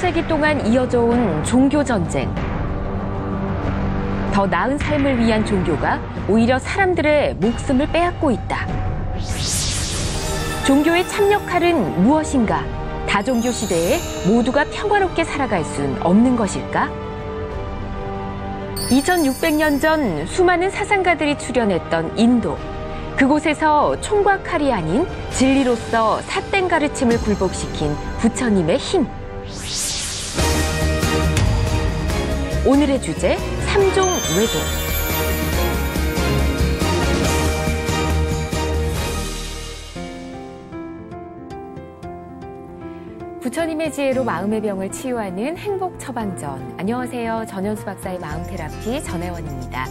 半世기 동안 이어져 온 종교 전쟁. 더 나은 삶을 위한 종교가 오히려 사람들의 목숨을 빼앗고 있다. 종교의 참 역할은 무엇인가? 다종교 시대에 모두가 평화롭게 살아갈 순 없는 것일까? 2600년 전 수많은 사상가들이 출현했던 인도. 그곳에서 총과 칼이 아닌 진리로서 삿된 가르침을 굴복시킨 부처님의 힘. 오늘의 주제, 삼종 외도. 부처님의 지혜로 마음의 병을 치유하는 행복 처방전. 안녕하세요. 전현수 박사의 마음 테라피 전혜원입니다.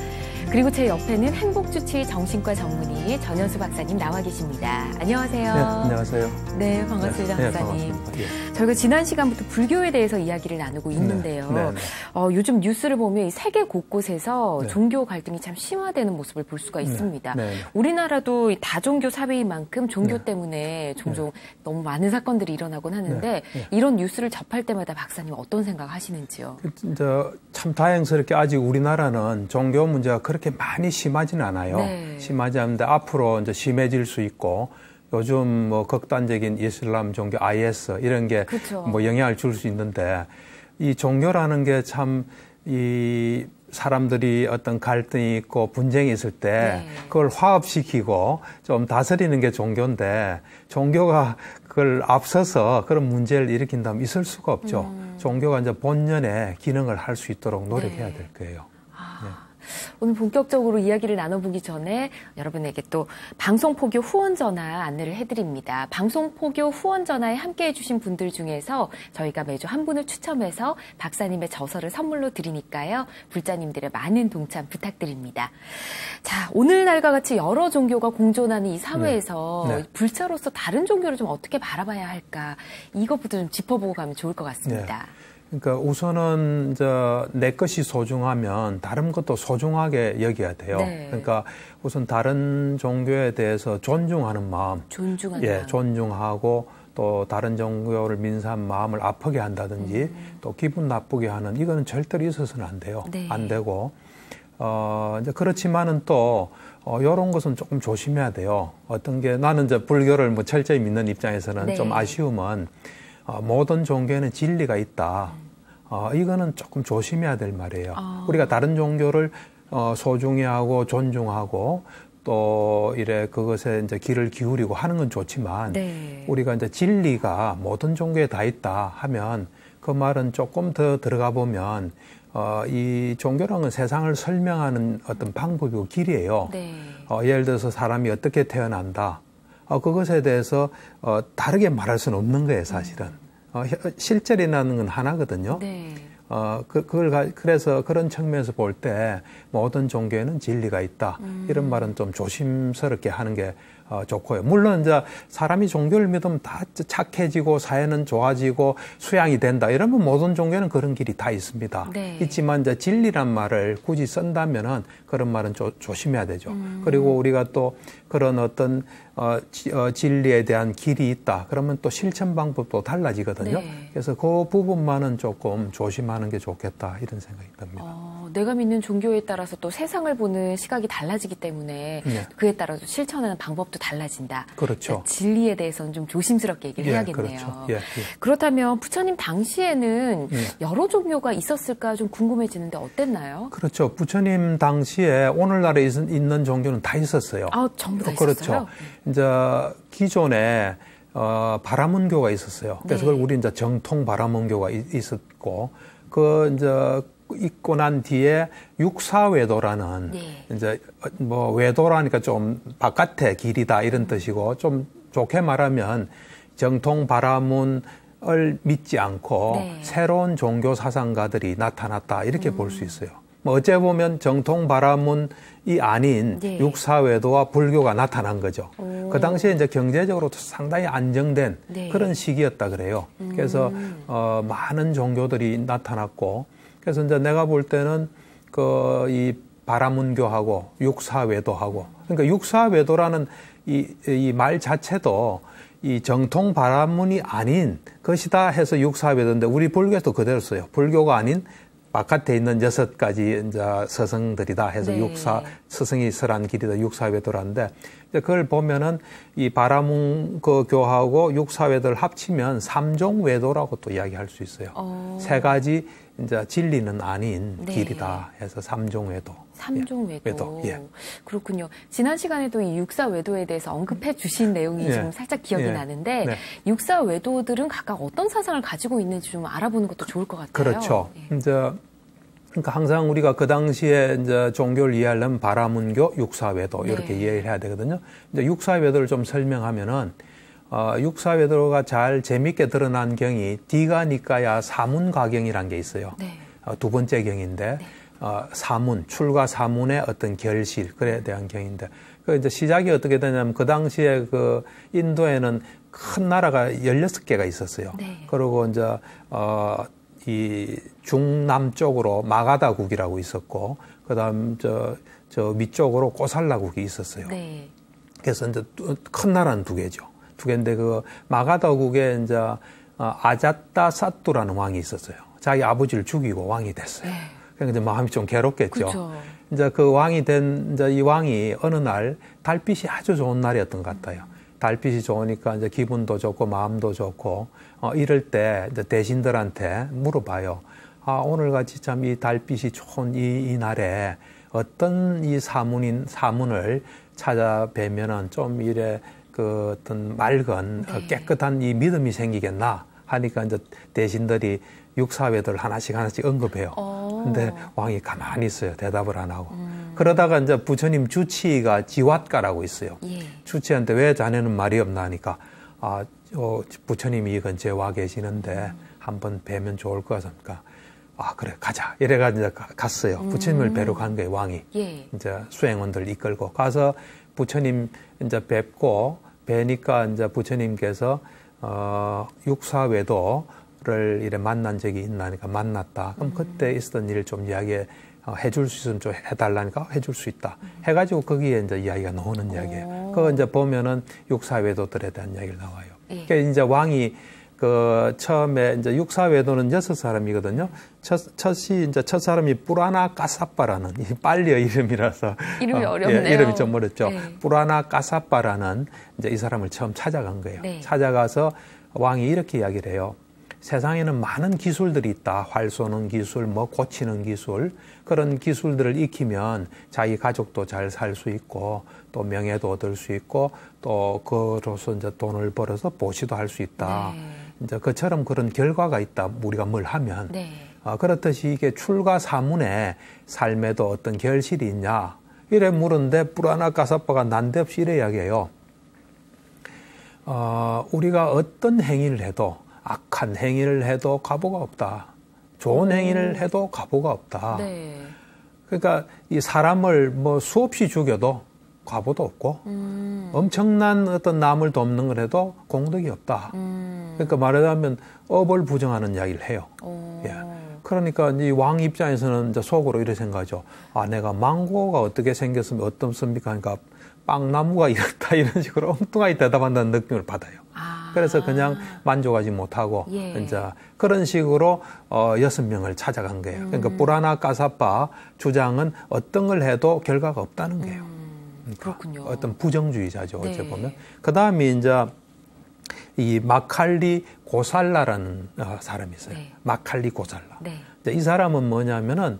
그리고 제 옆에는 행복주치의 정신과 전문의 전현수 박사님 나와 계십니다. 안녕하세요. 네, 안녕하세요. 네, 반갑습니다, 네, 박사님. 반갑습니다. 예. 저희가 지난 시간부터 불교에 대해서 이야기를 나누고 있는데요. 네, 네. 요즘 뉴스를 보면 이 세계 곳곳에서 네. 종교 갈등이 참 심화되는 모습을 볼 수가 있습니다. 네, 네. 우리나라도 다종교 사회인 만큼 종교 네. 때문에 종종 너무 많은 사건들이 일어나곤 하는데 네, 네. 이런 뉴스를 접할 때마다 박사님 어떤 생각 하시는지요? 참 다행스럽게 아직 우리나라는 종교 문제가 그렇게 많이 심하지는 않아요. 네. 심하지 않은데 앞으로 이제 심해질 수 있고 요즘 뭐 극단적인 이슬람 종교 IS 이런 게 그쵸. 뭐 영향을 줄 수 있는데 이 종교라는 게 참 이 사람들이 어떤 갈등이 있고 분쟁이 있을 때 그걸 화합시키고 좀 다스리는 게 종교인데 종교가 그걸 앞서서 그런 문제를 일으킨다면 있을 수가 없죠. 종교가 이제 본연의 기능을 할 수 있도록 노력해야 될 거예요. 오늘 본격적으로 이야기를 나눠보기 전에 여러분에게 또 방송포교 후원전화 안내를 해드립니다. 방송포교 후원전화에 함께해 주신 분들 중에서 저희가 매주 한 분을 추첨해서 박사님의 저서를 선물로 드리니까요. 불자님들의 많은 동참 부탁드립니다. 자, 오늘날과 같이 여러 종교가 공존하는 이 사회에서 네. 불자로서 다른 종교를 좀 어떻게 바라봐야 할까? 이것부터 좀 짚어보고 가면 좋을 것 같습니다. 그러니까 우선은 내 것이 소중하면 다른 것도 소중하게 여겨야 돼요. 네. 그러니까 우선 다른 종교에 대해서 존중하는 마음, 존중하는 존중하고 또 다른 종교를 민사한 마음을 아프게 한다든지 또 기분 나쁘게 하는 이거는 절대로 있어서는 안 돼요. 네. 안 되고 이제 그렇지만은 또 이런 것은 조금 조심해야 돼요. 어떤 게 나는 이제 불교를 뭐 철저히 믿는 입장에서는 네. 좀 아쉬움은. 모든 종교에는 진리가 있다. 이거는 조금 조심해야 될 말이에요. 우리가 다른 종교를 소중히 하고 존중하고 또 이래 그것에 이제 귀를 기울이고 하는 건 좋지만 우리가 이제 진리가 모든 종교에 다 있다 하면 그 말은 조금 더 들어가 보면 이 종교라는 건 세상을 설명하는 어떤 방법이고 길이에요. 예를 들어서 사람이 어떻게 태어난다. 그것에 대해서 다르게 말할 수는 없는 거예요, 사실은. 실제라는 건 하나거든요. 그래서 그런 측면에서 볼 때 모든 종교에는 진리가 있다. 이런 말은 좀 조심스럽게 하는 게 좋고요. 물론 이제 사람이 종교를 믿으면 다 착해지고 사회는 좋아지고 수양이 된다. 이러면 모든 종교는 그런 길이 다 있습니다. 있지만 이제 진리란 말을 굳이 쓴다면은 그런 말은 조심해야 되죠. 그리고 우리가 또 그런 어떤 진리에 대한 길이 있다. 그러면 또 실천 방법도 달라지거든요. 그래서 그 부분만은 조금 조심하는 게 좋겠다. 이런 생각이 듭니다. 내가 믿는 종교에 따라서 또 세상을 보는 시각이 달라지기 때문에 그에 따라서 실천하는 방법도 달라진다. 그렇죠. 진리에 대해서는 좀 조심스럽게 얘기를 해야겠네요. 그렇죠. 그렇다면 부처님 당시에는 여러 종교가 있었을까 좀 궁금해지는데 어땠나요? 그렇죠. 부처님 당시에 오늘날에 있는 종교는 다 있었어요. 전부 다 그렇죠. 있었어요? 이제 기존에 바라문교가 있었어요. 그래서 그걸 우리 이제 정통 바라문교가 있었고 이제 있고 난 뒤에 육사외도라는 이제 뭐 외도라니까 좀 바깥의 길이다 이런 뜻이고 좀 좋게 말하면 정통 바라문을 믿지 않고 새로운 종교 사상가들이 나타났다 이렇게 볼 수 있어요. 뭐 어째 보면 정통 바라문이 아닌 육사외도와 불교가 나타난 거죠. 그 당시에 이제 경제적으로 상당히 안정된 그런 시기였다 그래요. 그래서 많은 종교들이 나타났고 그래서 이제 내가 볼 때는 이 바라문교하고 육사외도하고 그러니까 육사외도라는 이 말 자체도 이 정통 바라문이 아닌 것이다 해서 육사외도인데 우리 불교에도 그대로 써요. 불교가 아닌 바깥에 있는 6가지 이제 서성들이다 해서 네. 서성이 설한 길이다 육사외도라는데 그걸 보면은 이 바라문 그 교하고 육사외도를 합치면 삼종외도라고 또 이야기할 수 있어요. 3가지 이제 진리는 아닌 네. 길이다 해서 삼종외도. 삼종외도. 예. 그렇군요. 지난 시간에도 이 육사외도에 대해서 언급해 주신 내용이 예. 좀 살짝 기억이 예. 나는데 네. 육사외도들은 각각 어떤 사상을 가지고 있는지 좀 알아보는 것도 좋을 것 같아요. 그렇죠. 예. 이제 그러니까 항상 우리가 그 당시에 이제 종교를 이해하려면 바라문교, 육사외도 이렇게 네. 이해를 해야 되거든요. 이제 육사외도를 좀 설명하면은 육사외도가 잘 재밌게 드러난 경이 디가니까야 사문가경이라는 게 있어요. 네. 2번째 경인데 사문, 출가 사문의 어떤 결실 그에 대한 경인데 그 이제 시작이 어떻게 되냐면 그 당시에 그 인도에는 큰 나라가 16개가 있었어요. 네. 그리고 이제 이 중남쪽으로 마가다국이라고 있었고 그다음 저 위쪽으로 꼬살라국이 있었어요. 네. 그래서 이제 큰 나라는 2개죠. 2개인데 그 마가다국에 이제 아자타 사뚜라는 왕이 있었어요. 자기 아버지를 죽이고 왕이 됐어요. 네. 그러니까 이제 마음이 좀 괴롭겠죠. 그렇죠. 이제 그 왕이 된 이제 이 왕이 어느 날 달빛이 아주 좋은 날이었던 것 같아요. 달빛이 좋으니까 이제 기분도 좋고 마음도 좋고 이럴 때 이제 대신들한테 물어봐요. 오늘 같이 참 이 달빛이 좋은 이 날에 어떤 이 사문을 찾아뵈면은 좀 이래 그 어떤 맑은 네. 깨끗한 이 믿음이 생기겠나 하니까 이제 대신들이 육사외도를 하나씩 언급해요. 근데 왕이 가만히 있어요. 대답을 안 하고. 그러다가 이제 부처님 주치가 지왓가라고 있어요. 예. 주치한테 왜 자네는 말이 없나 하니까 부처님이 이 근처에 와 계시는데 한번 뵈면 좋을 것 같으니까 그래 가자. 이래가 이제 갔어요. 부처님을 뵈러 간 거예요. 왕이. 예. 이제 수행원들 이끌고 가서 부처님 이제 뵈니까 이제 부처님께서 육사외도를 이래 만난 적이 있나니까 만났다. 그럼 그때 있었던 일을 좀 이야기해 줄 수 있으면 좀 해달라니까 해줄 수 있다. 해가지고 거기에 이제 이야기가 나오는 이야기예요. 그거 이제 보면은 육사외도들에 대한 이야기를 나와요. 예. 그러니까 이제 왕이 그 처음에 이제 육사외도는 6사람이거든요. 첫 사람이 뿌라나 까사빠라는 이 빨리의 이름이라서 이름이 어렵네요. 예, 이름이 좀 어렵죠. 네. 뿌라나 까사빠라는 이제 이 사람을 처음 찾아간 거예요. 네. 찾아가서 왕이 이렇게 이야기를 해요. 세상에는 많은 기술들이 있다. 활 쏘는 기술, 뭐 고치는 기술. 그런 기술들을 익히면 자기 가족도 잘 살 수 있고 또 명예도 얻을 수 있고 또 그로서 이제 돈을 벌어서 보시도 할 수 있다. 네. 이제 그처럼 그런 결과가 있다. 우리가 뭘 하면. 네. 그렇듯이 이게 출가 사문의 삶에도 어떤 결실이 있냐. 이래 물은데 뿌라나 까사빠가 난데없이 이래 이야기해요. 우리가 어떤 행위를 해도 악한 행위를 해도 가보가 없다. 좋은 행위를 해도 가보가 없다. 네. 그러니까 이 사람을 뭐 수없이 죽여도 과보도 없고 엄청난 어떤 남을 돕는 걸 해도 공덕이 없다. 그러니까 말하자면 업을 부정하는 이야기를 해요. 예. 그러니까 이 왕 입장에서는 이제 속으로 이렇게 생각하죠. 내가 망고가 어떻게 생겼으면 어떻습니까? 그러니까 빵나무가 이렇다 이런 식으로 엉뚱하게 대답한다는 느낌을 받아요. 그래서 그냥 만족하지 못하고 예. 이제 그런 식으로 6명을 찾아간 거예요. 그러니까 뿌라나 까사빠 주장은 어떤 걸 해도 결과가 없다는 거예요. 그렇군요. 어떤 부정주의자죠. 네. 어째 보면. 그 다음에 이제 이 마칼리 고살라라는 사람이 있어요. 네. 마칼리 고살라. 네. 이제 이 사람은 뭐냐면은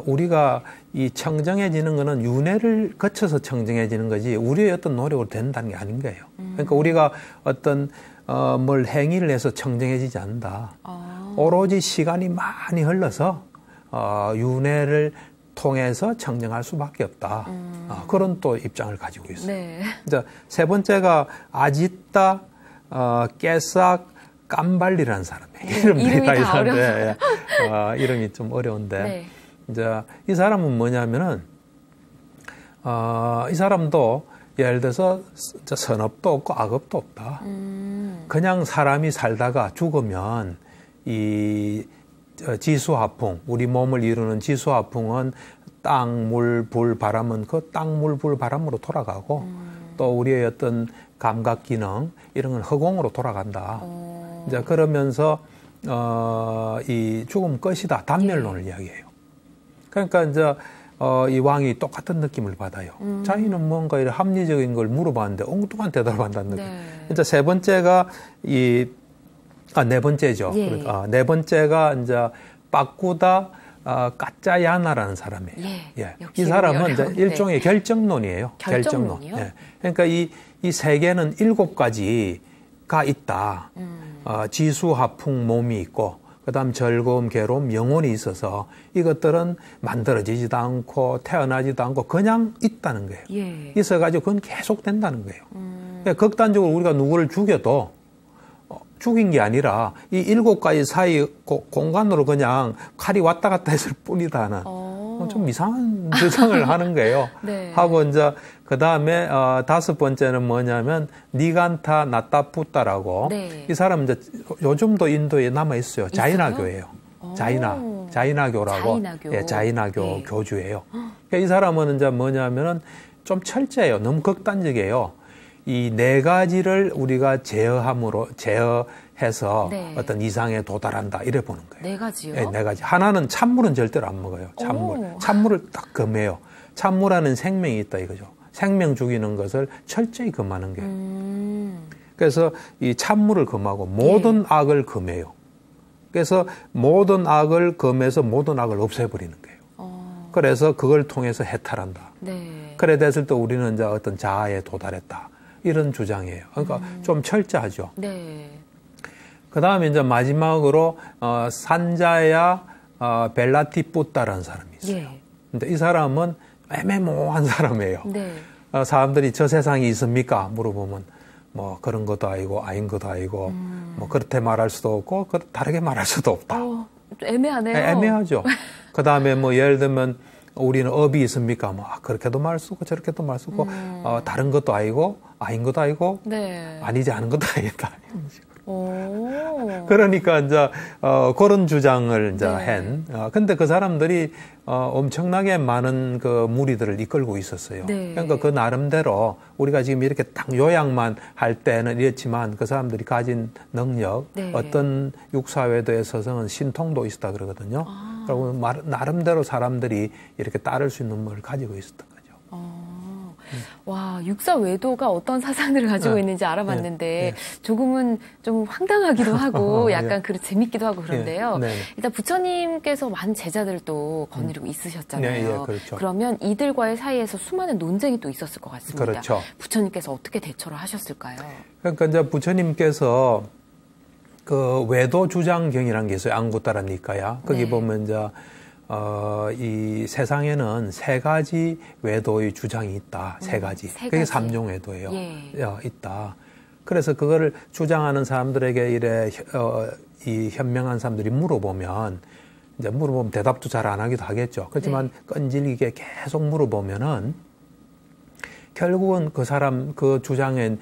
우리가 이 청정해지는 거는 윤회를 거쳐서 청정해지는 거지 우리의 어떤 노력으로 된다는 게 아닌 거예요. 그러니까 우리가 어떤 뭘 행위를 해서 청정해지지 않는다. 오로지 시간이 많이 흘러서 윤회를 통해서 청정할 수밖에 없다. 그런 또 입장을 가지고 있어요. 네. 이제 세 번째가 아지따 깨싹 깜발리라는 사람이에요. 이름이 다 이상한데 이름이 좀 어려운데 네. 이제 이 사람은 뭐냐면은 이 사람도 예를 들어서 선업도 없고 악업도 없다. 그냥 사람이 살다가 죽으면 이 지수화풍, 우리 몸을 이루는 지수화풍은 땅, 물, 불, 바람은 그 땅, 물, 불, 바람으로 돌아가고 또 우리의 어떤 감각 기능 이런 건 허공으로 돌아간다. 이제 그러면서 이 죽음 끝이다. 단멸론을 이야기해요. 그러니까 이제 이 왕이 똑같은 느낌을 받아요. 자기는 뭔가 이런 합리적인 걸 물어봤는데 엉뚱한 대답을 한다는 느낌. 이제 세 번째가 네 번째죠. 예. 그러니까 네 번째가 이제 빠꾸다 까짜야나라는 사람이에요. 예. 이 사람은 이제 일종의 결정론이에요. 결정론이요? 예. 그러니까 이 세계는 7가지가 있다. 지수, 하풍, 몸이 있고, 그 다음 즐거움, 괴로움, 영혼이 있어서 이것들은 만들어지지도 않고 태어나지도 않고 그냥 있다는 거예요. 예. 있어가지고 그건 계속 된다는 거예요. 그러니까 극단적으로 우리가 누구를 죽여도 죽인 게 아니라 이 7가지 사이 공간으로 그냥 칼이 왔다 갔다 했을 뿐이다는 좀 이상한 주장을 하는 거예요. 네. 하고 이제 그 다음에 5번째는 뭐냐면 니간타 나타푸타라고 네. 이 사람은 이제 요즘도 인도에 남아 있어요. 자이나교예요. 자이나교라고 자이나교. 자이나교 네. 교주예요. 그러니까 이 사람은 이제 뭐냐면은 좀 철저해요. 너무 극단적이에요. 이 4가지를 우리가 제어해서 네. 어떤 이상에 도달한다 이래 보는 거예요. 4가지요? 네, 4가지. 하나는 찬물은 절대로 안 먹어요. 찬물을 딱 금해요. 찬물하는 생명이 있다 이거죠. 생명 죽이는 것을 철저히 금하는 거예요. 그래서 이 찬물을 금하고 모든 악을 금해요. 그래서 모든 악을 금해서 모든 악을 없애버리는 거예요. 그래서 그걸 통해서 해탈한다. 네. 그래 됐을 때 우리는 이제 어떤 자아에 도달했다. 이런 주장이에요. 그러니까 좀 철저하죠. 네. 그 다음에 이제 마지막으로, 산자야, 벨라티뿌따라는 사람이 있어요. 예. 근데 이 사람은 애매모호한 사람이에요. 네. 사람들이 저 세상이 있습니까? 물어보면, 뭐, 그런 것도 아니고, 아닌 것도 아니고, 뭐, 그렇게 말할 수도 없고, 다르게 말할 수도 없다. 애매하네요. 애매하죠. 그 다음에 뭐, 예를 들면, 우리는 업이 있습니까? 뭐, 그렇게도 말 쓰고, 저렇게도 말 쓰고, 다른 것도 아니고, 아닌 것도 아니고, 네. 아니지 않은 것도 아니다. 이런 식으로. 그러니까 이제 그런 주장을 이제 근데 그 사람들이 엄청나게 많은 그 무리들을 이끌고 있었어요. 네. 그러니까 그 나름대로 우리가 지금 이렇게 딱 요약만 할 때는 이렇지만 그 사람들이 가진 능력, 네. 어떤 육사외도의 서성은 신통도 있었다 그러거든요. 그리고 나름대로 사람들이 이렇게 따를 수 있는 걸 가지고 있었던 거죠. 와, 육사 외도가 어떤 사상들을 가지고 있는지 알아봤는데 조금은 좀 황당하기도 하고 약간 재밌기도 하고 그런데요. 일단 부처님께서 많은 제자들을 또 거느리고 있으셨잖아요. 그렇죠. 그러면 이들과의 사이에서 수많은 논쟁이 또 있었을 것 같습니다. 그렇죠. 부처님께서 어떻게 대처를 하셨을까요? 그러니까 이제 부처님께서 그 외도 주장경이라는 게 있어요. 앙구따라 니까야. 거기 보면 이제 이 세상에는 3가지 외도의 주장이 있다. 3가지. 그게 3종 외도예요. 있다. 그래서 그거를 주장하는 사람들에게 이 현명한 사람들이 물어보면 대답도 잘 안 하기도 하겠죠. 그렇지만 끈질기게 계속 물어보면은 결국은 그 주장의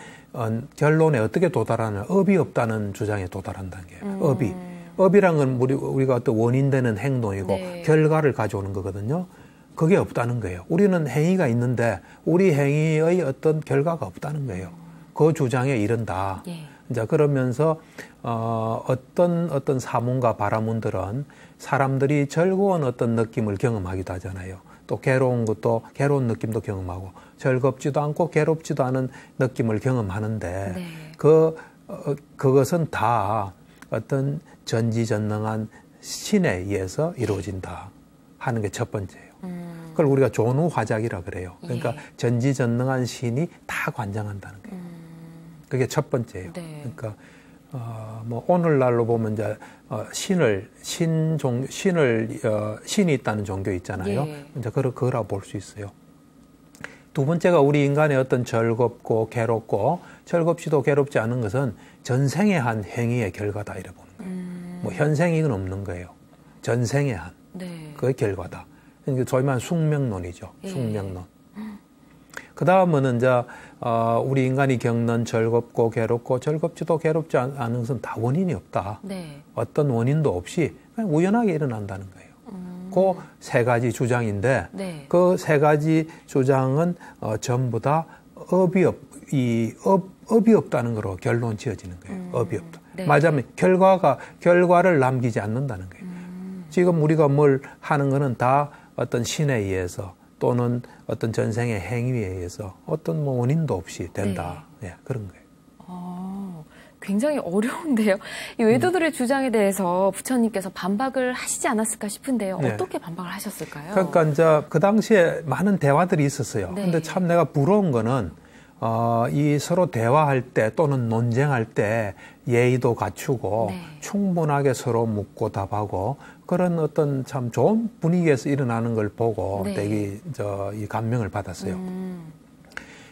결론에 어떻게 도달하는 업이 없다는 주장에 도달한다는 거예요. 업이란 건 우리가 어떤 원인되는 행동이고 결과를 가져오는 거거든요. 그게 없다는 거예요. 우리는 행위가 있는데 우리 행위의 어떤 결과가 없다는 거예요. 그 주장에 이른다. 이제 그러면서 어떤 사문과 바라문들은 사람들이 즐거운 어떤 느낌을 경험하기도 하잖아요. 또 괴로운 괴로운 느낌도 경험하고 즐겁지도 않고 괴롭지도 않은 느낌을 경험하는데 그것은 다 어떤 전지전능한 신에 의해서 이루어진다 하는 게 첫 번째예요. 그걸 우리가 존우화작이라 그래요. 그러니까 전지전능한 신이 다 관장한다는 거예요. 그게 첫 번째예요. 그러니까 뭐 오늘날로 보면 이제 신이 있다는 종교 있잖아요. 이제 그거라고 볼 수 있어요. 두 번째가 우리 인간의 어떤 즐겁고 괴롭고 즐겁지도 괴롭지 않은 것은 전생에 한 행위의 결과다 이래 보는 거예요. 뭐 현생이건 없는 거예요. 전생에 한 그의 결과다. 그러니까 소위 말하는 숙명론이죠. 숙명론. 그 다음은 이제 우리 인간이 겪는 즐겁고 괴롭고 즐겁지도 괴롭지 않은 것은 다 원인이 없다. 어떤 원인도 없이 그냥 우연하게 일어난다는 거예요. 그 3가지 주장인데 그 3가지 주장은 전부 다 업이 없다는 거로 결론 지어지는 거예요. 업이 없다. 네. 말하자면 결과를 남기지 않는다는 거예요. 지금 우리가 뭘 하는 거는 다 어떤 신에 의해서 또는 어떤 전생의 행위에 의해서 어떤 뭐 원인도 없이 된다. 네. 예, 그런 거예요. 굉장히 어려운데요. 이 외도들의 주장에 대해서 부처님께서 반박을 하시지 않았을까 싶은데요. 네. 어떻게 반박을 하셨을까요? 그러니까 이제 그 당시에 많은 대화들이 있었어요. 네. 근데 참 내가 부러운 거는 이 서로 대화할 때 또는 논쟁할 때 예의도 갖추고 네. 충분하게 서로 묻고 답하고 그런 어떤 참 좋은 분위기에서 일어나는 걸 보고 네. 되게 이 감명을 받았어요.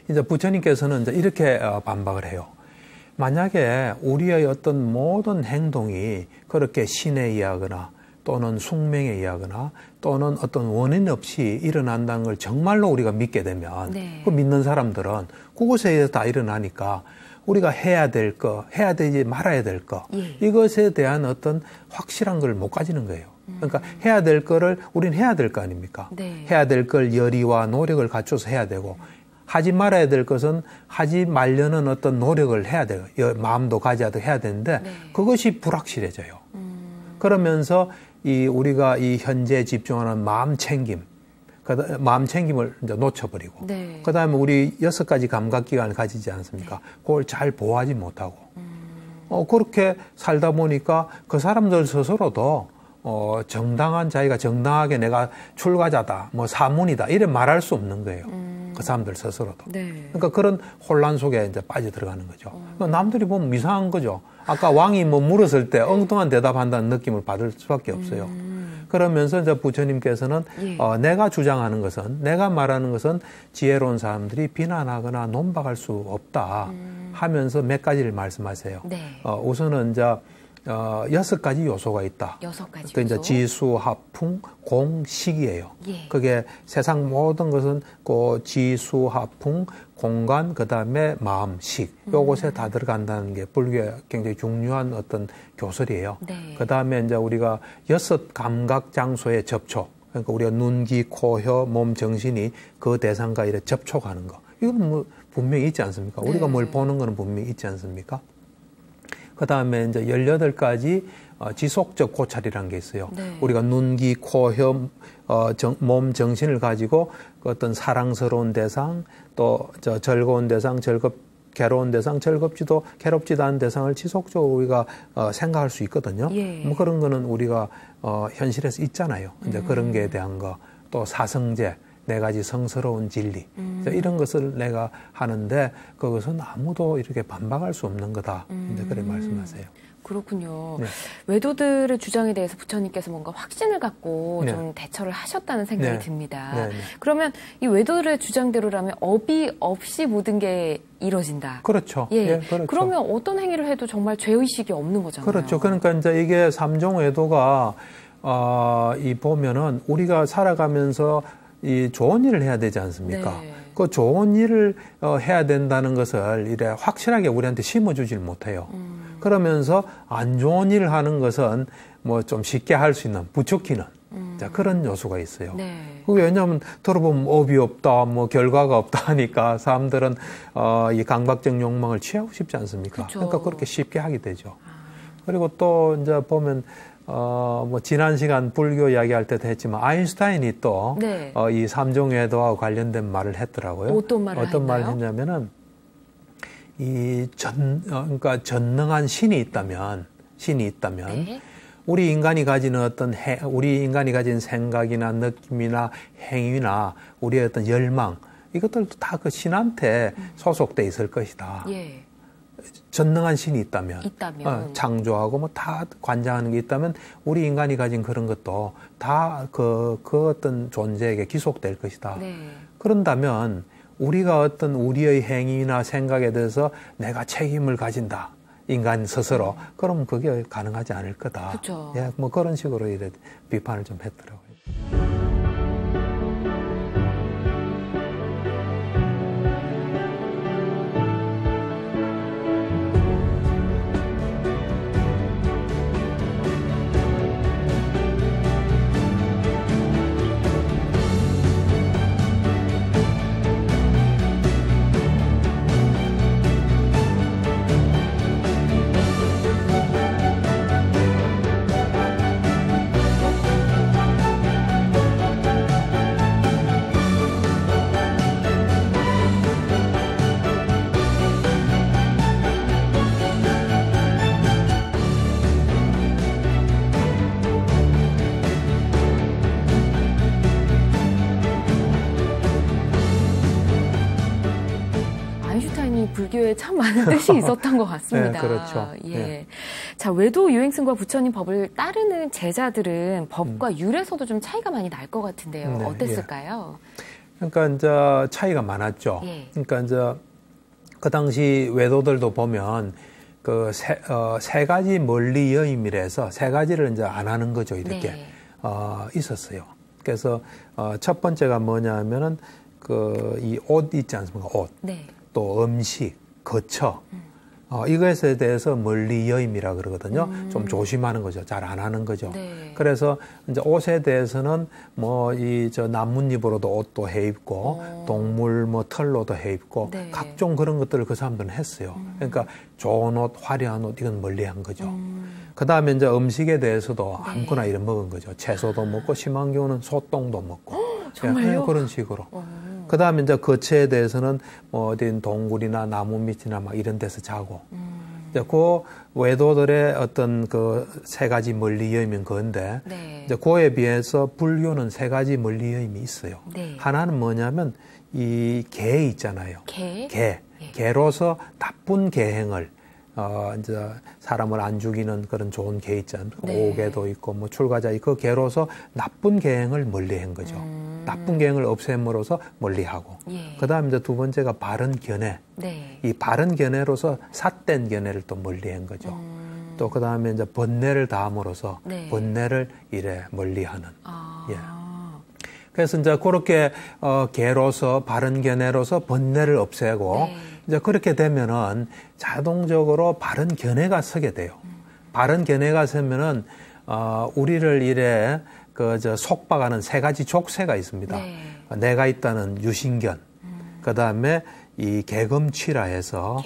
이제 부처님께서는 이제 이렇게 반박을 해요. 만약에 우리의 어떤 모든 행동이 그렇게 신에 의하거나 또는 숙명에 의하거나 또는 어떤 원인 없이 일어난다는 걸 정말로 우리가 믿게 되면 네. 그 믿는 사람들은 그것에 의해서 다 일어나니까 우리가 해야 될 거, 해야 되지 말아야 될 거, 이것에 대한 어떤 확실한 걸 못 가지는 거예요. 그러니까 해야 될 거를 우리는 해야 될 거 아닙니까? 네. 해야 될 걸 열의와 노력을 갖춰서 해야 되고 하지 말아야 될 것은 하지 말려는 어떤 노력을 해야 돼요. 마음도 가져야 해야 되는데 네. 그것이 불확실해져요. 그러면서 우리가 이 현재에 집중하는 마음 챙김을 이제 놓쳐버리고 네. 그다음에 우리 6가지 감각기관을 가지지 않습니까? 그걸 잘 보호하지 못하고 그렇게 살다 보니까 그 사람들 스스로도 정당한 자기가 정당하게 내가 출가자다, 뭐 사문이다 이래 말할 수 없는 거예요. 그 사람들 스스로도. 네. 그러니까 그런 혼란 속에 이제 빠져 들어가는 거죠. 그러니까 남들이 보면 이상한 거죠. 아까 왕이 뭐 물었을 때 엉뚱한 대답한다는 느낌을 받을 수밖에 없어요. 그러면서 이제 부처님께서는 내가 주장하는 것은, 내가 말하는 것은 지혜로운 사람들이 비난하거나 논박할 수 없다 하면서 몇 가지를 말씀하세요. 네. 우선은 이제 6가지 요소가 있다. 6가지 그 이제 요소. 지수, 화풍, 공, 식이에요. 예. 그게 세상 모든 것은 그 지수, 화풍, 공간, 그 다음에 마음, 식. 요것에 다 들어간다는 게 불교의 굉장히 중요한 어떤 교설이에요. 네. 그 다음에 이제 우리가 6 감각 장소의 접촉. 그러니까 우리가 눈, 귀, 코, 혀, 몸, 정신이 그 대상과 이렇게 접촉하는 거. 이건 뭐 분명히 있지 않습니까? 네. 우리가 뭘 보는 거는 분명히 있지 않습니까? 그 다음에 이제 18가지 지속적 고찰이라는 게 있어요. 네. 우리가 눈, 귀, 코, 혀, 몸, 정신을 가지고 그 어떤 사랑스러운 대상, 또 즐거운 대상, 괴로운 대상, 괴롭지도 않은 대상을 지속적으로 우리가 생각할 수 있거든요. 예. 뭐 그런 거는 우리가 현실에서 있잖아요. 이제 그런 거에 대한 거, 또 사성제, 4가지 성스러운 진리 이런 것을 내가 하는데 그것은 아무도 이렇게 반박할 수 없는 거다. 이제 그래 말씀하세요. 그렇군요. 네. 외도들의 주장에 대해서 부처님께서 뭔가 확신을 갖고 네. 좀 대처를 하셨다는 생각이 네. 듭니다. 네, 네. 그러면 이 외도들의 주장대로라면 업이 없이 모든 게 이루어진다. 그렇죠. 예. 예, 그렇죠. 그러면 어떤 행위를 해도 정말 죄의식이 없는 거잖아요. 그렇죠. 그러니까 이제 이게 삼종 외도가 이 보면은 우리가 살아가면서 이 좋은 일을 해야 되지 않습니까? 네. 그 좋은 일을 해야 된다는 것을 이래 확실하게 우리한테 심어주질 못해요. 그러면서 안 좋은 일을 하는 것은 뭐 좀 쉽게 할 수 있는 부추기는 자, 그런 요소가 있어요. 네. 그게 왜냐하면 들어보면 업이 없다, 뭐 결과가 없다 하니까 사람들은 이 강박적 욕망을 취하고 싶지 않습니까? 그쵸. 그러니까 그렇게 쉽게 하게 되죠. 그리고 또 이제 보면 뭐 지난 시간 불교 이야기할 때도 했지만 아인슈타인이 또 네. 이 삼종외도와 관련된 말을 했더라고요. 어떤 말을 했나요? 했냐면은 그러니까 전능한 신이 있다면 네. 우리 인간이 가지는 우리 인간이 가진 생각이나 느낌이나 행위나 우리의 어떤 열망 이것들도 다 그 신한테 소속돼 있을 것이다. 예. 전능한 신이 있다면 창조하고 뭐 다 관장하는 게 있다면 우리 인간이 가진 그런 것도 다 그 어떤 존재에게 기속될 것이다. 네. 그런다면 우리가 어떤 우리의 행위나 생각에 대해서 내가 책임을 가진다. 인간 스스로. 그럼 그게 가능하지 않을 거다. 그쵸. 예, 뭐 그런 식으로 이래 비판을 좀 했더라고요. 불교에 참 많은 뜻이 있었던 것 같습니다. 네, 그렇죠. 예. 네. 자, 외도 유행승과 부처님 법을 따르는 제자들은 법과 율에서도 좀 차이가 많이 날 것 같은데요. 네, 어땠을까요? 그러니까 이제 차이가 많았죠. 예. 그러니까 이제 그 당시 외도들도 보면 그 세 가지 멀리 여임이라서 세 가지를 이제 안 하는 거죠. 이렇게 네. 있었어요. 그래서 첫 번째가 뭐냐면은 그 이 옷 있지 않습니까? 옷. 네. 또 음식, 거처. 이것에 대해서 멀리 여임이라 그러거든요. 좀 조심하는 거죠. 잘 안 하는 거죠. 네. 그래서 이제 옷에 대해서는 뭐 나뭇잎으로도 옷도 해 입고 동물 뭐 털로도 해 입고 네. 각종 그런 것들을 그 사람들은 했어요. 그러니까 좋은 옷, 화려한 옷 이건 멀리 한 거죠. 그 다음에 이제 음식에 대해서도 네. 아무거나 이런 먹은 거죠. 채소도 먹고 심한 경우는 소똥도 먹고. 정말요? 그런 식으로. 그 다음에 이제 거처에 대해서는 뭐 어딘 동굴이나 나무 밑이나 막 이런 데서 자고. 이제 그 외도들의 어떤 그 세 가지 멀리 여임인 건데, 네. 이제 그에 비해서 불교는 세 가지 멀리 여임이 있어요. 네. 하나는 뭐냐면 이 개 있잖아요. 개? 개. 개로서 나쁜 계행을 이제 사람을 안 죽이는 그런 좋은 개 있잖아요. 네. 오개도 있고 뭐 출가자 그 개로서 나쁜 계행을 멀리한 거죠. 나쁜 계행을 없앰으로써 멀리하고. 예. 그다음 이제 두 번째가 바른 견해. 네. 이 바른 견해로서 삿된 견해를 또 멀리한 거죠. 또 그다음에 이제 번뇌를 다함으로써 네. 번뇌를 이래 멀리하는. 아. 예. 그래서 이제 그렇게 개로서 바른 견해로서 번뇌를 없애고 네. 이제 그렇게 되면은 자동적으로 바른 견해가 서게 돼요. 바른 견해가 서면은 우리를 이래 속박하는 세 가지 족쇄가 있습니다. 네. 내가 있다는 유신견, 그 다음에 이 개금취라 해서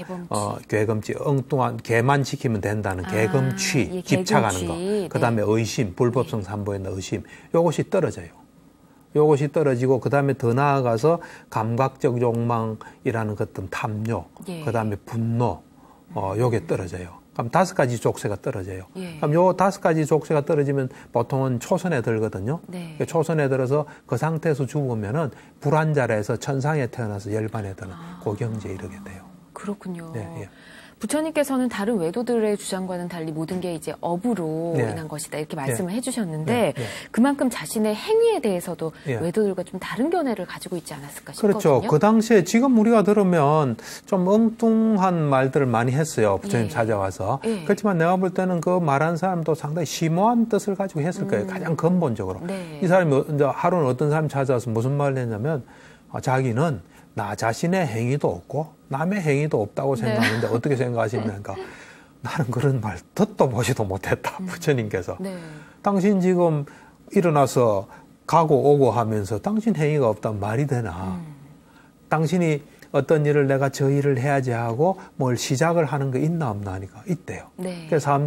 개금취 엉뚱한 개만 지키면 된다는 개금취 예, 집착하는 거, 그 다음에 네. 의심, 불법성 삼보에 있는 의심, 요것이 떨어져요. 요것이 떨어지고 그 다음에 더 나아가서 감각적 욕망이라는 어떤 탐욕, 예. 그 다음에 분노, 요게 떨어져요. 그럼 5가지 족쇄가 떨어져요. 예. 그럼 요 5가지 족쇄가 떨어지면 보통은 초선에 들거든요. 네. 초선에 들어서 그 상태에서 죽으면은 불안자라해서 천상에 태어나서 열반에 드는 고경지에 이르게 돼요. 그렇군요. 네, 예. 부처님께서는 다른 외도들의 주장과는 달리 모든 게 이제 업으로 네. 인한 것이다 이렇게 말씀을 네. 해주셨는데 네, 네. 그만큼 자신의 행위에 대해서도 예. 외도들과 좀 다른 견해를 가지고 있지 않았을까 싶거든요. 그렇죠. 그 당시에 지금 우리가 들으면 좀 엉뚱한 말들을 많이 했어요. 부처님 예. 찾아와서. 예. 그렇지만 내가 볼 때는 그 말한 사람도 상당히 심오한 뜻을 가지고 했을 거예요. 가장 근본적으로. 네. 이 사람이 이제 하루는 어떤 사람이 찾아와서 무슨 말을 했냐면 자기는 나 자신의 행위도 없고 남의 행위도 없다고 생각하는데 어떻게 생각하십니까? 나는 그런 말 듣도 보지도 못했다. 부처님께서. 네. 당신 지금 일어나서 가고 오고 하면서 당신 행위가 없다면 말이 되나? 당신이 어떤 일을 내가 저 일을 해야지 하고 뭘 시작을 하는 게 있나 없나 하니까 있대요. 네. 그래서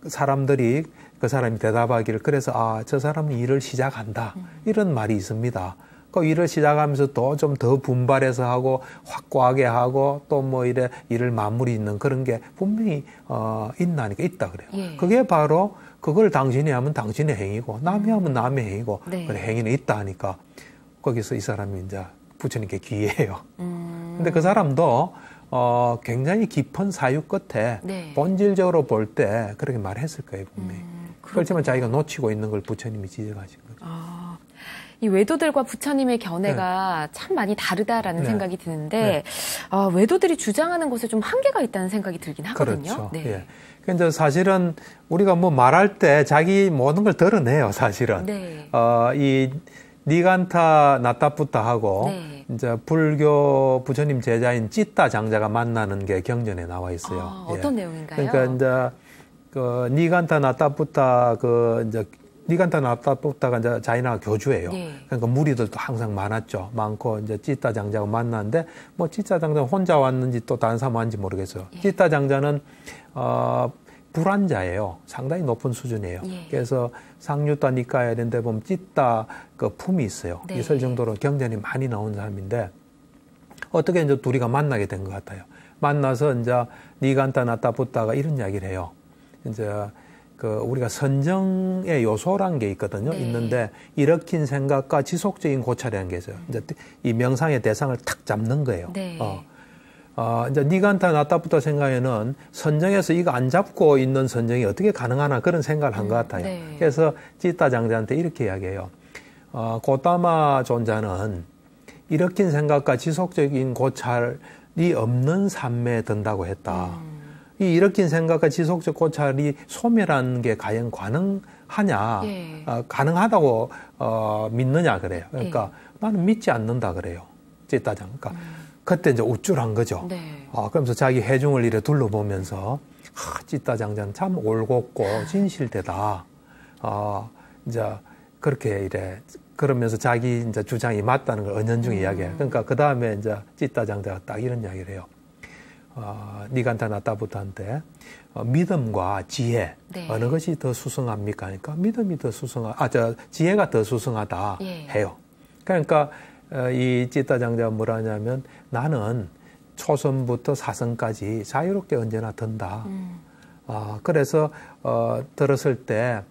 사람들이 그 사람이 대답하기를 그래서 저 사람은 일을 시작한다. 이런 말이 있습니다. 그 일을 시작하면서 또 좀 더 분발해서 하고 확고하게 하고 또 뭐 이래 일을 마무리 있는 그런 게 분명히 있나니까 있다 그래요. 예. 그게 바로 그걸 당신이 하면 당신의 행위고 남이 하면 남의 행위고 네. 그래 행위는 있다 하니까 거기서 이 사람이 이제 부처님께 귀해요. 근데 그 사람도 굉장히 깊은 사유 끝에 네. 본질적으로 볼 때 그렇게 말했을 거예요 분명히. 그렇지만 자기가 놓치고 있는 걸 부처님이 지적하신 거죠. 이 외도들과 부처님의 견해가 참 많이 다르다라는 네. 생각이 드는데 외도들이 주장하는 것에 좀 한계가 있다는 생각이 들긴 하거든요. 그렇죠. 네. 예. 그러니까 사실은 우리가 뭐 말할 때 자기 모든 걸 드러내요, 사실은. 네. 이 니간타 나타푸타하고 네. 이제 불교 부처님 제자인 찌따 장자가 만나는 게 경전에 나와 있어요. 어떤 예. 내용인가요? 그러니까 이제 그 니간타 나타푸타 니간타 나타푸타가 이제 자이나 교주예요. 네. 그러니까 무리들도 항상 많았죠. 많고 이제 찌따 장자가 만났는데 뭐 찌따 장자는 혼자 왔는지 또 다른 사람 왔는지 모르겠어요. 예. 찌따 장자는 불안자예요. 상당히 높은 수준이에요. 예. 그래서 상류타 니카야 이런 데 보면 찌따 그 품이 있어요. 네. 있을 정도로 경전이 많이 나온 사람인데 어떻게 이제 둘이가 만나게 된 것 같아요. 만나서 이제 니간타 나타푸타가 이런 이야기를 해요. 이제 우리가 선정의 요소란 게 있거든요. 네. 있는데 일으킨 생각과 지속적인 고찰이라는 게 있어요. 이제 이 명상의 대상을 탁 잡는 거예요. 네. 이제 니가 한타 낫다부터 생각에는 선정에서 이거 안 잡고 있는 선정이 어떻게 가능하나 그런 생각을 한 것 같아요. 네. 그래서 찌따 장자한테 이렇게 이야기해요. 고따마 존자는 일으킨 생각과 지속적인 고찰이 없는 삶에 든다고 했다. 이 일으킨 생각과 지속적 고찰이 소멸하는 게 과연 가능하냐, 예. 가능하다고 믿느냐 그래요. 그러니까 예. 나는 믿지 않는다 그래요. 찌따장. 그러니까 그때 이제 우쭐한 거죠. 네. 그러면서 자기 해중을 이래 둘러보면서 찌따장자는 참 올곧고 진실되다. 이제 그렇게 이래 그러면서 자기 이제 주장이 맞다는 걸 은연중에 이야기해요. 그러니까 그 다음에 이제 찌따장자가 딱 이런 이야기를 해요. 니간타 나타부타한테 믿음과 지혜 네. 어느 것이 더 수승합니까? 그러니까 믿음이 더 지혜가 더 수승하다 예. 해요. 그러니까 이 찌따장자가 뭐라 하냐면 나는 초선부터 사선까지 자유롭게 언제나 든다. 그래서 들었을 때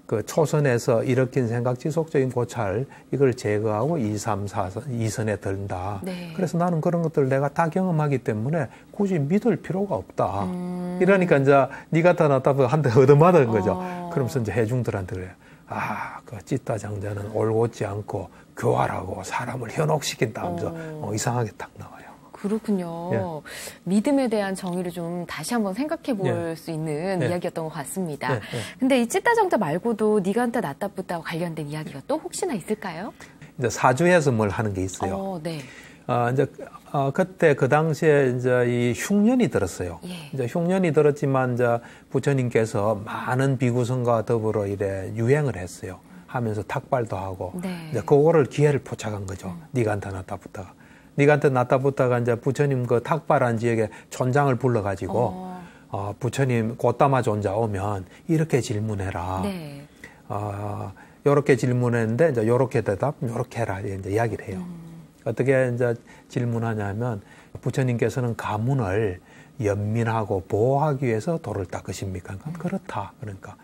그 초선에서 일으킨 생각 지속적인 고찰 이걸 제거하고 2, 3, 4선, 2선에 든다. 네. 그래서 나는 그런 것들을 내가 다 경험하기 때문에 굳이 믿을 필요가 없다. 이러니까 이제 니가 다 나타나서 한테 얻어맞은 거죠. 그러면서 이제 해중들한테 그래요. 그 찌따 장자는 올곧지 않고 교활하고 사람을 현혹시킨다 하면서 이상하게 딱 나와요. 그렇군요. 예. 믿음에 대한 정의를 좀 다시 한번 생각해 볼 수 있는 이야기였던 것 같습니다. 근데 이 찌따정자 말고도 니간타 나타부타와 관련된 이야기가 또 혹시나 있을까요? 이제 사주에서 뭘 하는 게 있어요. 네. 이제 그때 그 당시에 이제 이 흉년이 들었어요. 예. 이제 흉년이 들었지만 이제 부처님께서 많은 비구성과 더불어 이래 유행을 했어요. 하면서 탁발도 하고 네. 이제 그거를 기회를 포착한 거죠. 니간타 나타부타가. 니간타 나타부타가 이제 부처님 그 탁발한 지역에 촌장을 불러가지고 부처님 고따마 존자 오면 이렇게 질문해라. 네. 요렇게 질문했는데 이제 요렇게 대답, 요렇게 해라 이제 이야기를 해요. 어떻게 이제 질문하냐면 부처님께서는 가문을 연민하고 보호하기 위해서 돌을 닦으십니까? 그렇다. 그러니까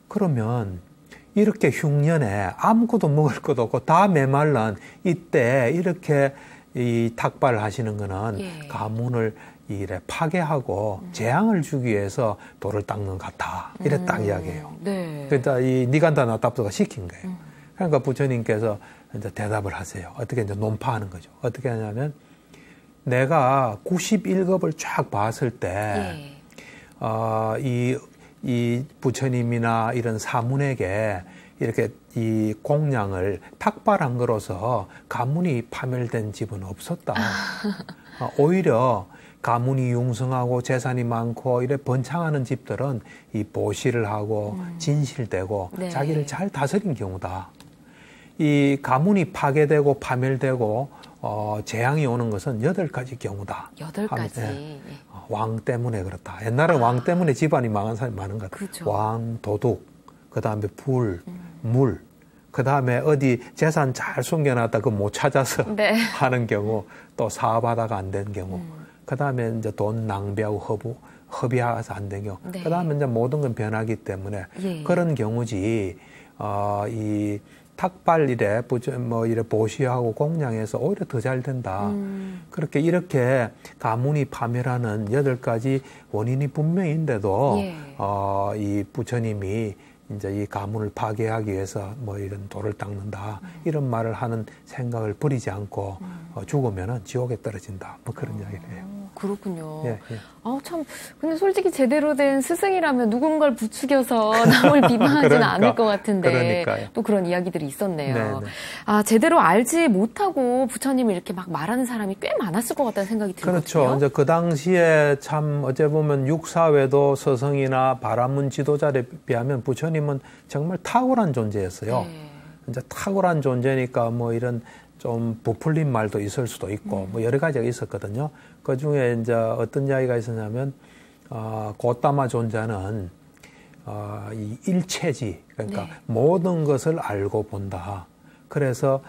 그러면 이렇게 흉년에 아무것도 먹을 것도 없고 다 메말란 이때 이렇게 이 탁발을 하시는 거는 가문을 이래 파괴하고 재앙을 주기 위해서 돌을 닦는 것 같아. 이래 딱 이야기해요. 네. 그러니까 이 니간타 나타부타가 시킨 거예요. 그러니까 부처님께서 이제 대답을 하세요. 어떻게 이제 논파하는 거죠. 어떻게 하냐면 내가 91급을 쫙 봤을 때, 이 부처님이나 이런 사문에게 이렇게 이 공양을 탁발한 거로서 가문이 파멸된 집은 없었다. 오히려 가문이 융성하고 재산이 많고 이래 번창하는 집들은 이 보시를 하고 진실되고 자기를 잘 다스린 경우다. 이 가문이 파괴되고 파멸되고 재앙이 오는 것은 8가지 경우다. 8가지. 왕 때문에 그렇다. 옛날에 왕 때문에 집안이 망한 사람이 많은 것 같아요. 그렇죠. 왕, 도둑, 그 다음에 불, 물, 그 다음에 어디 재산 잘 숨겨놨다 그 못 찾아서 하는 경우, 또 사업하다가 안 된 경우, 그 다음에 이제 돈 낭비하고 허비해서 안 된 경우, 그 다음에 이제 모든 건 변하기 때문에 그런 경우지. 이 탁발 이래 이래 보시하고 공양해서 오히려 더 잘 된다. 그렇게 이렇게 가문이 파멸하는 8가지 원인이 분명인데도 이 부처님이 이제 이 가문을 파괴하기 위해서 뭐 이런 돌을 닦는다 이런 말을 하는 생각을 버리지 않고 죽으면은 지옥에 떨어진다. 뭐 그런 이야기를 해요. 그렇군요. 참 근데 솔직히 제대로 된 스승이라면 누군가를 부추겨서 남을 비방하지는 않을 것 같은데 그러니까요. 또 그런 이야기들이 있었네요. 네네. 제대로 알지 못하고 부처님을 이렇게 막 말하는 사람이 꽤 많았을 것 같다는 생각이 들거든요. 그렇죠. 이제 그 당시에 참 어째 보면 육사외도 서성이나 바라문 지도자에 비하면 부처님은 정말 탁월한 존재였어요. 이제 탁월한 존재니까 뭐 이런 좀 부풀린 말도 있을 수도 있고 뭐 여러 가지가 있었거든요. 그 중에 이제 어떤 이야기가 있었냐면 고따마 존자는 이 일체지 그러니까 모든 것을 알고 본다. 그래서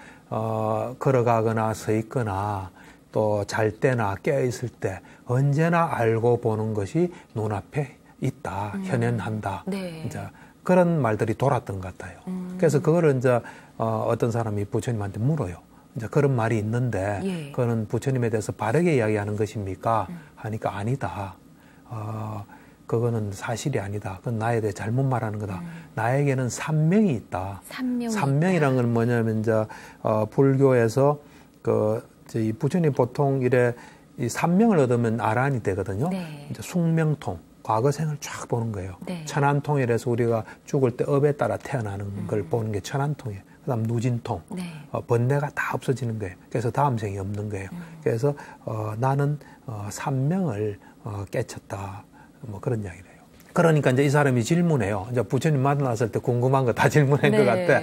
걸어가거나 서 있거나 또 잘 때나 깨어 있을 때 언제나 알고 보는 것이 눈앞에 있다. 현현한다. 이제 그런 말들이 돌았던 것 같아요. 그래서 그거를 이제 어떤 사람이 부처님한테 물어요. 이제 그런 말이 있는데 예. 그거는 부처님에 대해서 바르게 이야기하는 것입니까? 하니까 아니다. 그거는 사실이 아니다. 그건 나에 대해 잘못 말하는 거다. 나에게는 산명이 있다. 산명이란 건 뭐냐면 이제 불교에서 이 부처님 보통 이래 이 산명을 얻으면 아란이 되거든요. 네. 이제 숙명통, 과거생을 쫙 보는 거예요. 네. 천안통이라서 우리가 죽을 때 업에 따라 태어나는 걸 보는 게 천안통이에요. 그다음 누진통, 네. 번뇌가 다 없어지는 거예요. 그래서 다음 생이 없는 거예요. 그래서 나는 산명을 깨쳤다. 뭐 그런 이야기를 해요. 그러니까 이제 이 사람이 질문해요. 이제 부처님 만났을 때 궁금한 거 다 질문한 것 같아.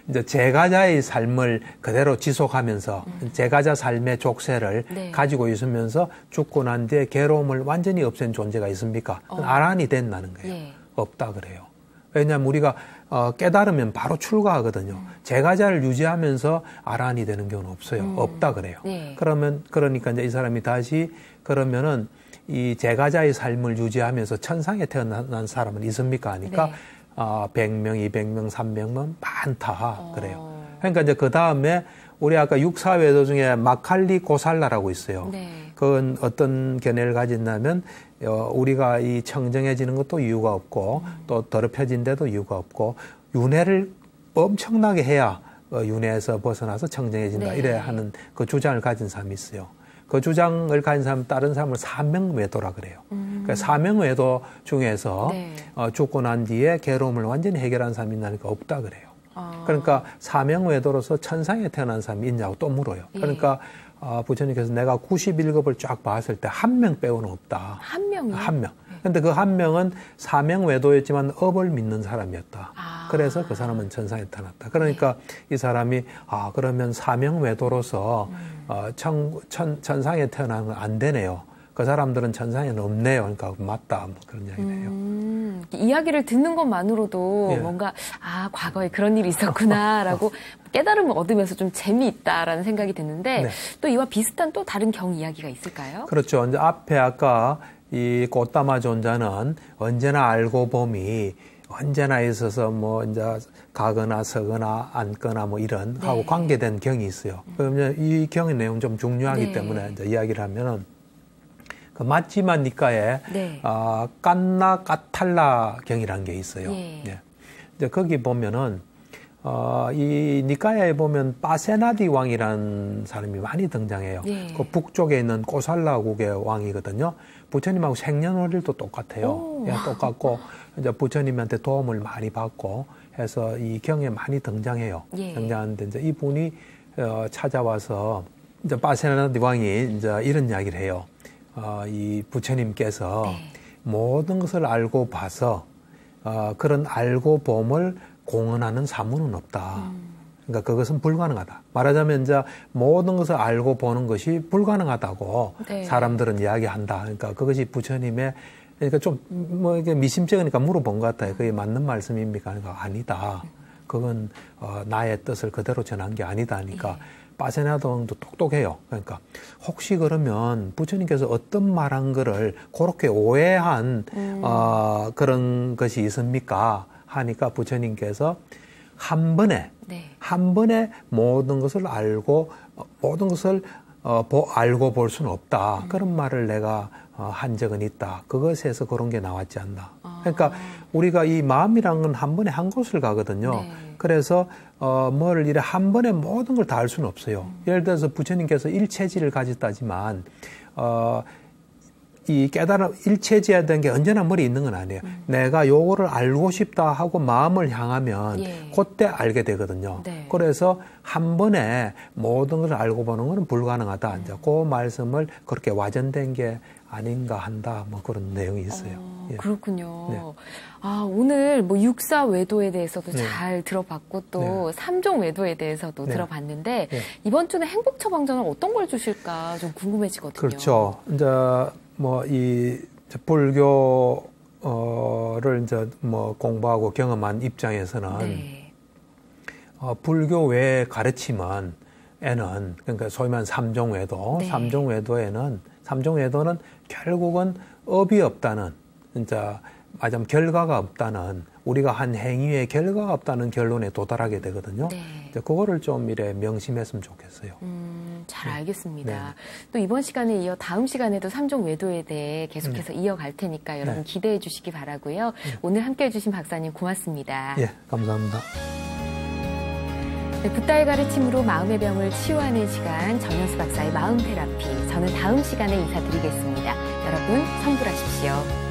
이제 제가자의 삶을 그대로 지속하면서 제가자 삶의 족쇄를 가지고 있으면서 죽고 난 뒤에 괴로움을 완전히 없앤 존재가 있습니까? 아란이 된다는 거예요. 없다 그래요. 왜냐하면 우리가 깨달으면 바로 출가하거든요. 제가자를 유지하면서 아란이 되는 경우는 없어요. 없다 그래요. 그러니까 이제 이 사람이 다시 그러면은 이 제가자의 삶을 유지하면서 천상에 태어난 사람은 있습니까? 하니까 100명, 200명, 300명 많다 그래요. 그러니까 이제 그 다음에 우리 아까 육사외도 중에 마칼리 고살라라고 있어요. 그건 어떤 견해를 가진다면 우리가 이 청정해지는 것도 이유가 없고 또 더럽혀진데도 이유가 없고 윤회를 엄청나게 해야 윤회에서 벗어나서 청정해진다 이래 하는 그 주장을 가진 사람이 있어요. 그 주장을 가진 사람 다른 사람을 사명외도라 그래요. 그러니까 사명외도 중에서 죽고 난 뒤에 괴로움을 완전히 해결한 사람이 있나니까 없다 그래요. 그러니까 사명외도로서 천상에 태어난 사람이 있냐고 또 물어요. 그러니까 부처님께서 내가 91급을 쫙 봤을 때 한 명 빼고는 없다. 한 명이요? 한 명. 근데 그 한 명은 사명외도였지만 업을 믿는 사람이었다. 그래서 그 사람은 천상에 태어났다. 그러니까 이 사람이 그러면 사명외도로서 천상에 태어나는 건 안 되네요. 그 사람들은 천상에는 없네요. 그러니까 맞다. 뭐 그런 이야기를 해요. 이야기를 듣는 것만으로도 뭔가 과거에 그런 일이 있었구나라고 깨달음을 얻으면서 좀 재미있다라는 생각이 드는데 또 이와 비슷한 또 다른 경 이야기가 있을까요? 그렇죠. 이제 앞에 아까 이 꽃다마 존자는 언제나 알고 봄이 언제나 있어서 뭐 이제 가거나 서거나 앉거나 뭐 이런 하고 관계된 경이 있어요. 그러면 이 경의 내용 좀 중요하기 때문에 이제 이야기를 하면은 그 마지마 니까에 깐나 까탈라 경이라는 게 있어요. 이제 거기 보면은 이 니까야에 보면 빠세나디 왕이라는 사람이 많이 등장해요. 그 북쪽에 있는 고살라국의 왕이거든요. 부처님하고 생년월일도 똑같아요. 똑같고 이제 부처님한테 도움을 많이 받고 해서 이 경에 많이 등장해요. 등장하는데 이제 이분이 찾아와서 이제 빠세나디 왕이 이제 이런 이야기를 해요. 이 부처님께서 모든 것을 알고 봐서 그런 알고 봄을 공언하는 사문은 없다. 그러니까 그것은 불가능하다. 말하자면 이제 모든 것을 알고 보는 것이 불가능하다고 사람들은 이야기한다. 그러니까 그것이 부처님의 그러니까 좀 뭐 이게 미심쩍으니까 물어본 것 같아요. 그게 맞는 말씀입니까? 그러니까 아니다. 그건 나의 뜻을 그대로 전한 게 아니다. 하니까 빠세나동도 똑똑해요. 그러니까 혹시 그러면 부처님께서 어떤 말한 거를 그렇게 오해한 그런 것이 있습니까? 하니까 부처님께서 한 번에 모든 것을 알고 모든 것을 알고 볼 수는 없다. 그런 말을 내가 한 적은 있다. 그것에서 그런 게 나왔지 않나. 그러니까 우리가 이 마음이란 건 한 번에 한 곳을 가거든요. 그래서 뭘 이래 한 번에 모든 걸 다 알 수는 없어요. 예를 들어서 부처님께서 일체지를 가졌다지만 이 깨달음 일체지어야 되는 게 언제나 머리에 있는 건 아니에요. 내가 요거를 알고 싶다 하고 마음을 향하면 그때 알게 되거든요. 그래서 한 번에 모든 걸 알고 보는 건 불가능하다. 이제 그 말씀을 그렇게 와전된 게 아닌가 한다. 뭐 그런 내용이 있어요. 그렇군요. 오늘 뭐 육사 외도에 대해서도 잘 들어봤고 또 삼종 외도에 대해서도 들어봤는데 이번 주는 행복 처방전은 어떤 걸 주실까 좀 궁금해지거든요. 그렇죠. 이제 뭐 이 불교를 이제 뭐 공부하고 경험한 입장에서는 불교 외의 가르침은 그러니까 소위 말하는 삼종외도, 삼종외도는 결국은 업이 없다는, 진짜 말하자면 결과가 없다는 우리가 한 행위의 결과가 없다는 결론에 도달하게 되거든요. 네. 그거를 좀 이래 명심했으면 좋겠어요. 잘 알겠습니다. 네. 또 이번 시간에 이어 다음 시간에도 3종 외도에 대해 계속해서 이어갈 테니까 여러분 기대해 주시기 바라고요. 오늘 함께해 주신 박사님 고맙습니다. 예, 감사합니다. 네, 붓다의 가르침으로 마음의 병을 치유하는 시간, 전현수 박사의 마음 테라피. 저는 다음 시간에 인사드리겠습니다. 여러분 성불하십시오.